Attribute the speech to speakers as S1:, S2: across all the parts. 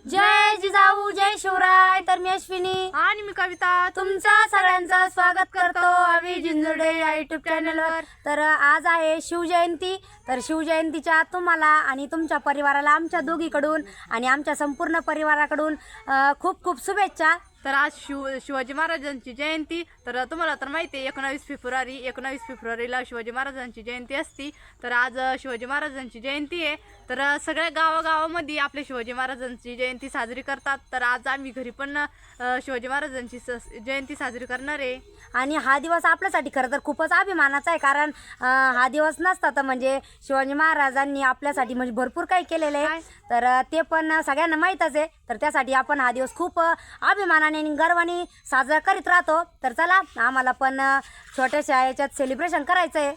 S1: जय जिजाऊ जय शिवराय. तर मी अश्विनी
S2: आणि मी कविता
S1: तुमचं सगळ्यांचं स्वागत करतो आम्ही जिंजुडे या युट्यूब चॅनलवर. तर आज आहे शिवजयंती. तर शिवजयंतीच्या तुम्हाला आणि तुमच्या परिवाराला आमच्या दोघीकडून आणि आमच्या संपूर्ण परिवाराकडून खूप खूप शुभेच्छा.
S2: तर आज शिवाजी महाराजांची जयंती. तर तुम्हाला तर माहिती आहे 19 फेब्रुवारीला शिवाजी महाराजांची जयंती असती. तर आज शिवाजी महाराजांची जयंती आहे. तर सगळ्या गावागावामध्ये आपल्या शिवाजी महाराजांची जयंती साजरी करतात. तर आज आम्ही घरी पण शिवाजी महाराजांची जयंती साजरी करणार आहे.
S1: आणि हा दिवस आपल्यासाठी खरं तर खूपच अभिमानाचा आहे. कारण हा दिवस नसता तर म्हणजे शिवाजी महाराजांनी आपल्यासाठी म्हणजे भरपूर काही केलेलं आहे. तर ते पण सगळ्यांना माहीतच आहे. तर त्यासाठी आपण हा दिवस खूप अभिमानाने आणि गर्वाने साजरा करीत राहतो. तर चला आम्हाला पण छोट्याशा याच्यात सेलिब्रेशन करायचं आहे.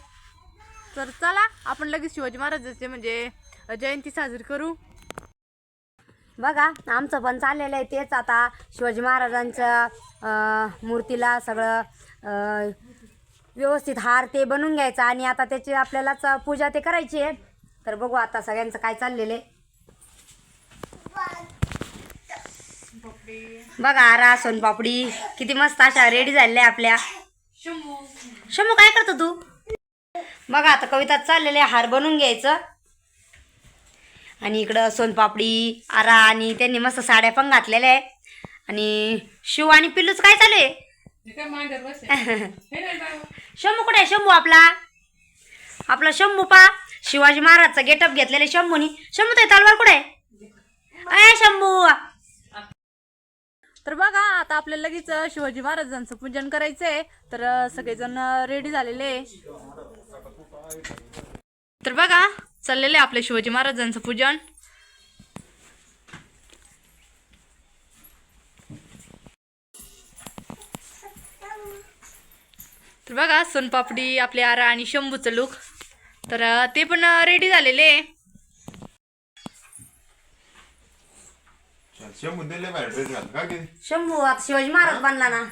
S2: तर चला आपण लगेच शिवाजी महाराजांचे म्हणजे जयंती साजरी करू.
S1: बघा आमचं पण चाललेलं आहे तेच. आता शिवाजी महाराजांच्या मूर्तीला सगळं व्यवस्थित हार ते बनवून घ्यायचं आणि आता त्याची आपल्यालाच पूजा ते करायची आहे. तर बघू आता सगळ्यांचं काय चाललेलं आहे. बघा आरा सोनपापडी किती मस्त अशा रेडी झालेल्या आपल्या. शंभू काय करतो तू? बघा आता कविता चाललेले हार बनवून घ्यायचं. आणि इकडं सोनपापडी आरा आणि त्यांनी मस्त साड्या पण घातलेल्या आहे. आणि शिव आणि पिल्लूच काय चालू आहे? शंभू कुठे आहे? शंभू आपला शंभू पा शिवाजी महाराजचा गेटअप घेतलेले शंभूनी. शंभू ते तलवार कुठे आहे? अय शंभू.
S2: तर बघा आता आपल्याला लगेच शिवाजी महाराजांचं पूजन करायचंय. तर सगळेजण रेडी झालेले आहे. तर बघा चाललेले आपले शिवाजी महाराजांचं पूजन. तर बघा सोनपापडी आपले आरा आणि शंभूचं लुक. तर ते पण रेडी झालेले आहे.
S1: शंभू आता शिवाजी महाराज बनला ना.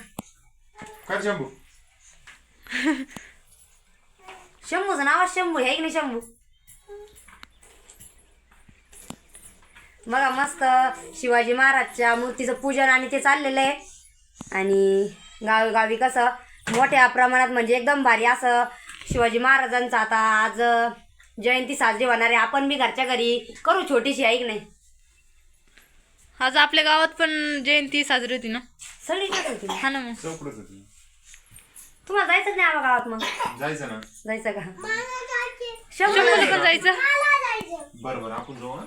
S1: शंभूचं नाव शंभू आहे की नाही? शंभू बघा मस्त शिवाजी महाराजच्या मूर्तीचं पूजन आणि ते चाललेलं आहे. आणि गावी कसं मोठ्या प्रमाणात म्हणजे एकदम भारी असं शिवाजी महाराजांचं आता आज जयंती साजरी होणार आहे. आपण बी घरच्या घरी करू छोटीशी आहे की नाही?
S2: आज आपल्या गावात पण जयंती साजरी होती ना.
S1: सगळी होती.
S2: हा ना. मग
S1: तुम्हाला जायचं नाही आम्हा गावात? मग
S3: जायचं ना.
S1: जायचं का?
S2: शंभूला पण जायचं.
S3: बरोबर आपण जाऊ.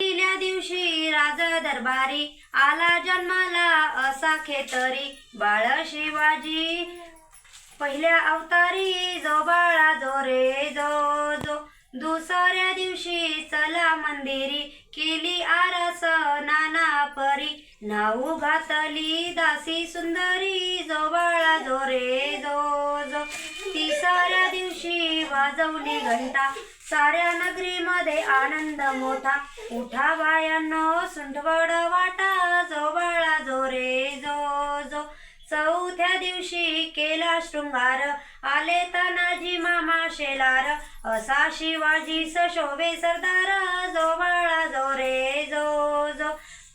S1: पहिल्या दिवशी राज दरबारी आला जन्माला असा खेतरी बाळ शिवाजी पहिल्या अवतारी जो बाळा जो रे जो जो. दुसऱ्या दिवशी चला मंदिरी केली आरस नाना परी नाऊ घातली दासी सुंदरी जो बाळा जो रे जो जो. तिसऱ्या दिवशी वाजवली घंटा साऱ्या नगरीमध्ये आनंद मोठा उठा बायांनो सुंठवड वाटा जो बाळा जो रे जो जो. चौथ्या दिवशी केला शृंगार आले तानाजी मामा शेलार असा शिवाजी सशोभे सरदार जो बाळा जो रे जो जो.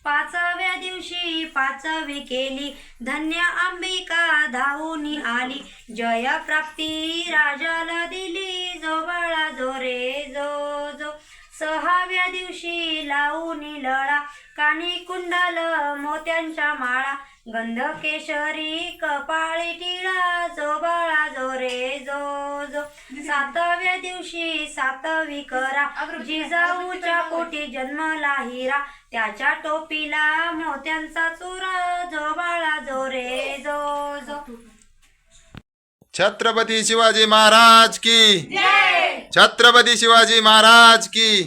S1: पाचव्या दिवशी पाचवी केली धन्य अंबिका धावून आली जय प्राप्ती राजाला दिली जो बाळा जो रे जो जो. सहाव्या दिवशी लावूनी लळा कानी कुंडल मोत्यांच्या माळा गंध केशरी कपाळी टिळा जो बाळा जो रे जो जो. सातव्या दिवशी सातवी करा जिजाऊच्या पोटी जन्मला हिरा त्याच्या टोपीला मोत्यांचा चुरा जो बाळा जो रे जो जो.
S3: छत्रपती शिवाजी महाराज की छत्रपती शिवाजी महाराज की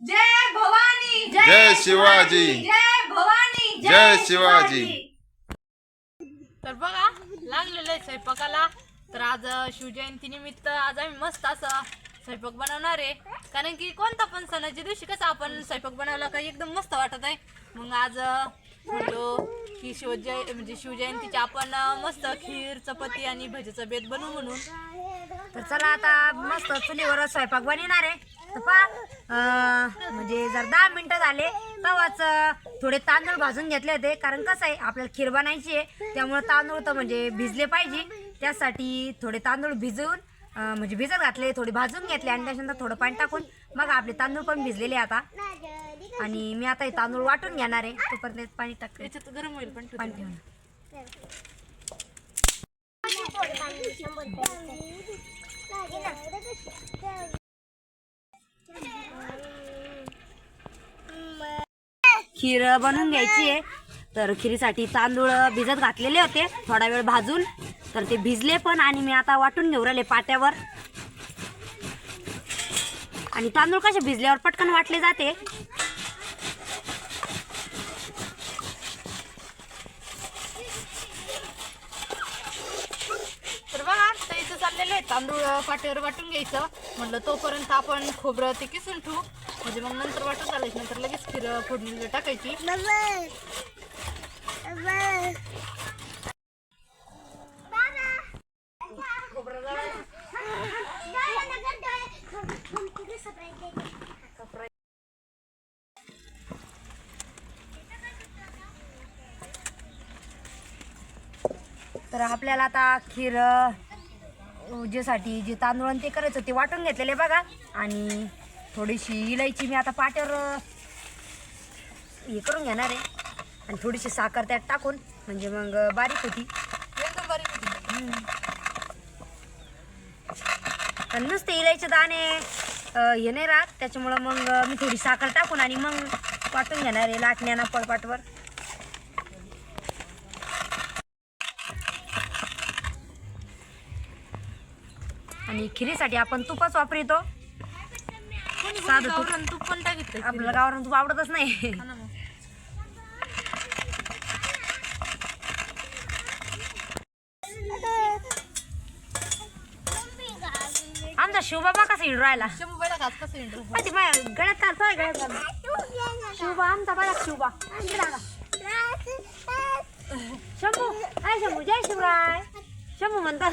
S2: जय भवानी.
S3: जय शिवाजी.
S2: जय भवानी.
S3: जय शिवाजी.
S2: तर बघा लागलेलं आहे स्वयंपाकाला. तर आज शिवजयंती निमित्त आज आम्ही मस्त असं स्वयंपाक बनवणार आहे. कारण की कोणता पण सणाच्या दिवशी कसं आपण स्वयंपाक बनवला का एकदम मस्त वाटत आहे. मग आज म्हणलो की शिवजयंतीची आपण मस्त खीर चपाती आणि भजीचा बेत बनवू म्हणून.
S1: तर चला आता मस्त चुलीवर स्वयंपाक बनवणार आहे. तर पहा म्हणजे जर 10 मिनिटं झाले तेव्हाच थोडे तांदूळ भाजून घेतले होते. कारण कसं आहे आपल्याला खीर बनायची आहे त्यामुळे तांदूळ तर म्हणजे भिजले पाहिजे. त्यासाठी थोडे तांदूळ भिजवून म्हणजे भिजत घातले, थोडे भाजून घेतले आणि त्याच्यानंतर थोडं पाणी टाकून मग आपले तांदूळ पण भिजलेले आता. आणि मी आता हे तांदूळ वाटून घेणार आहे. तोपर्यंत पाणी टाकते,
S2: याच्यात गरम होईल पण
S1: पाणी ठेवून. खीर बनवून घ्यायची आहे. तर खिरीसाठी तांदूळ भिजत घातलेले होते थोडा वेळ भाजून. तर ते भिजले पण आणि मी आता वाटून घेऊ राहिले पाट्यावर. आणि तांदूळ कसे भिजल्यावर पटकन वाटले जाते.
S2: तर बघा इथं चाललेलं आहे तांदूळ पाट्यावर वाटून घ्यायचं. म्हटलं तोपर्यंत आपण खोबरं ते किसून ठेवू म्हणजे मग नंतर वाटून चालायचं. नंतर लगेच खीर फोडणीला टाकायची.
S1: तर आपल्याला आता खीर जेसाठी जे तांदूळ आणि ते करायचं ते वाटून घेतलेले बघा. आणि थोडीशी इलायची मी आता पाट्यावर हे करून घेणार आहे. आणि थोडीशी साखर त्यात टाकून म्हणजे मग बारीक होती.
S2: एकदम बारीक होती.
S1: आणि नुसते इलायचे दाणे हे नाही राहत त्याच्यामुळं मग मी थोडी साखर टाकून आणि मग वाटून घेणार आहे लाटण्यानं पळपाटवर. आणि खिरीसाठी आपण तुपच वापरतो. साधं तूप.
S2: गावरान तूप पण टाकितलं.
S1: आपल्याला गावरान तूप आवडतच नाही.
S2: हा ना मग.
S1: आमचा शिवबाबा कसा हिंडू राहिला
S2: शंभू बैला घास कसं इंटर
S1: माहिती माझ्या गळ्यात काढतोय गळ्यात शिवबा आमचा बघा शिवबा इकडे आला. शंभू काय शंभू जय शिवराय शंभू म्हणतात.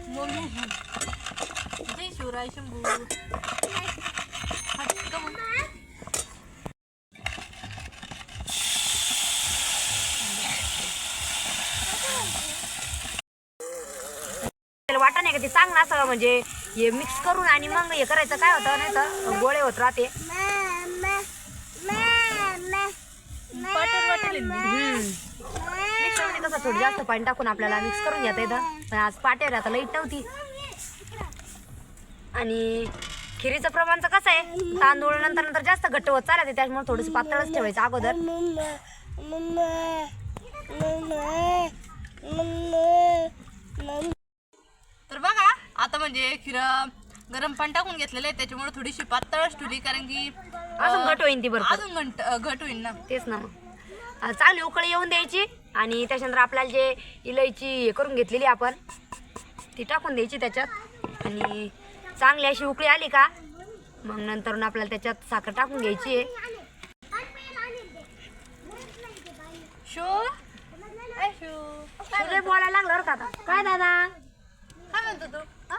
S2: मम्मी जय शिवराय शंभू.
S1: वाटा नाही का ते चांगलं असं म्हणजे हे मिक्स करून आणि मग हे करायचं काय होतं नाही तर गोळे होत राहते.
S2: पाट्यावर वाटेल
S1: मिक्सरमध्ये कसं थोडं जास्त पाणी टाकून आपल्याला मिक्स करून घेता येतं. पण आज पाट्यावर आता लाईट नव्हती. आणि खिरीचं प्रमाणचं कसं आहे तांदूळ नंतर नंतर जास्त घट्ट होत चालते त्याच्यामुळे थोडंसं पातळच ठेवायचं अगोदर.
S2: तर बघा आता म्हणजे खीर गरम पाणी टाकून घेतलेलं आहे त्याच्यामुळे थोडीशी पातळच ठेवली. कारण की
S1: अजून घट होईन ती बरोबर.
S2: अजून घट होईल ना.
S1: तेच ना मग चांगली उकळी येऊन द्यायची. आणि त्याच्यानंतर आपल्याला जे इलायची हे करून घेतलेली आपण ती टाकून द्यायची त्याच्यात. आणि चांगली अशी उकळी आली का मग नंतर आपल्याला त्याच्यात साखर टाकून घ्यायची आहे. बोलायला लागलं बरं का आता. काय दादा
S2: काय म्हणतो तू हा?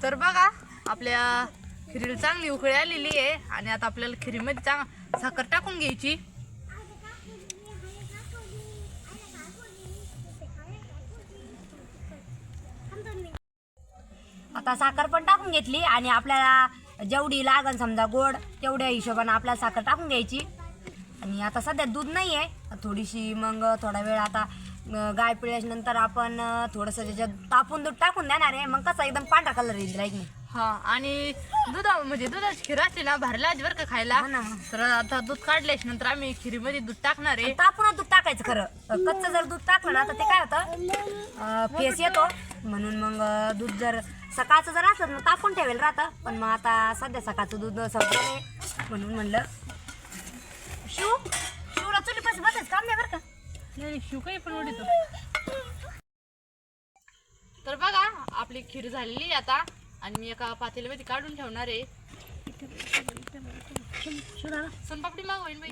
S2: तर बघा आपल्या खिरीला चांगली उकळी आलेली आहे. आणि आता आपल्याला खिरीमध्ये साखर टाकून घ्यायची.
S1: आता साखर पण टाकून घेतली आणि आपल्याला जेवढी लागन समजा गोड तेवढ्या हिशोबाने आपल्याला साखर टाकून घ्यायची. आणि आता सध्या दूध नाही आहे थोडीशी मग थोडा वेळ आता गाय पिळल्यानंतर आपण थोडंसं त्याच्यात तापून दूध टाकून देणार आहे. मग कसं एकदम पांढरा कलर येईल राईट नाही.
S2: हा आणि म्हणजे दुधाची खीर असते ना भारी लागते बरं का खायला.
S1: हो ना.
S2: तर आता दूध काढल्याच्या नंतर आम्ही खिरीमध्ये दूध टाकणार आहे.
S1: तापून दूध टाकायचं खरं. कच्चं जर दूध टाकलं ना तर ते काय होतं फेस येतो. म्हणून मग दूध जर सकाळचं जर असलं मग तापून ठेवेल राहतं, पण मग आता सध्या सकाळचं दूध संपलं नाही म्हणून म्हणलं शिवला चुलीपाशी बसायचं काम नाही बरं का.
S2: नाही शिव काही पण उडीतो. तर बघा आपली खीर झालेली आता आणि मी एका पातेल्यामध्ये काढून ठेवणार आहे. सोनपापडी मागवाईल बाई.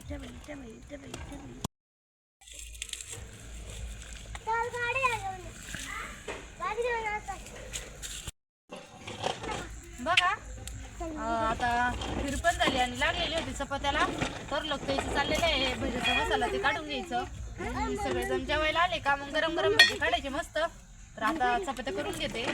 S2: बघा आता खीर पण झाली आणि लागलेली होती चपात्याला, तर लोकांचं चाललेलं आहे भजीचा मसाला ते काढून घ्यायचं. आणि सगळेजण जेवायला आले का मग गरम गरम भजी काढायचे मस्त. तर आता चपात्या करून घेते.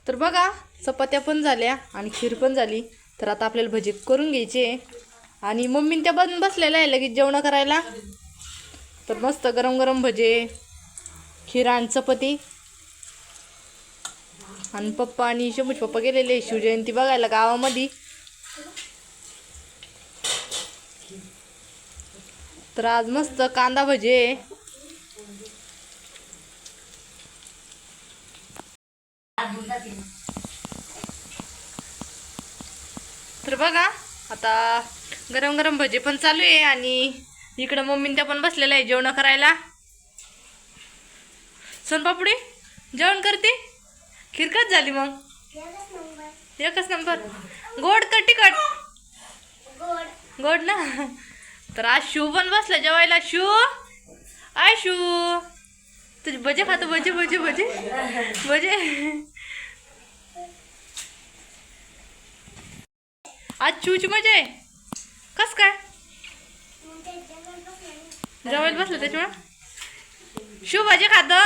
S2: तर बघा चपात्या पण झाल्या आणि खीर पण झाली. तर आता आपल्याला भजी करून घ्यायची आहे. आणि मम्मीन त्या बसलेल्या आहे लगेच जेवण करायला. तर मस्त गरम गरम भजे, खीर आणि चपाती. आणि पप्पा आणि शंभूचे पप्पा गेलेले शिवजयंती बघायला गावामध्ये. तर आज मस्त कांदा भजी आहे. तर बघा आता गरम गरम भजी पण चालू आहे आणि इकडं मम्मीन त्या पण बसलेल्या आहे जेवण करायला. सोनपापडी जेवण करते. खीर कच झाली मग? एकच नंबर. गोड का तिखट? गोड ना. तर आज शिव पण बसला जेवायला. शिव आय शिव तुझे भजे खातो. भजे भजे भजे भजे. आज शिवची मजा आहे. कस काय जेवायला बसलं त्याच्यामुळे शिव भजे खातो.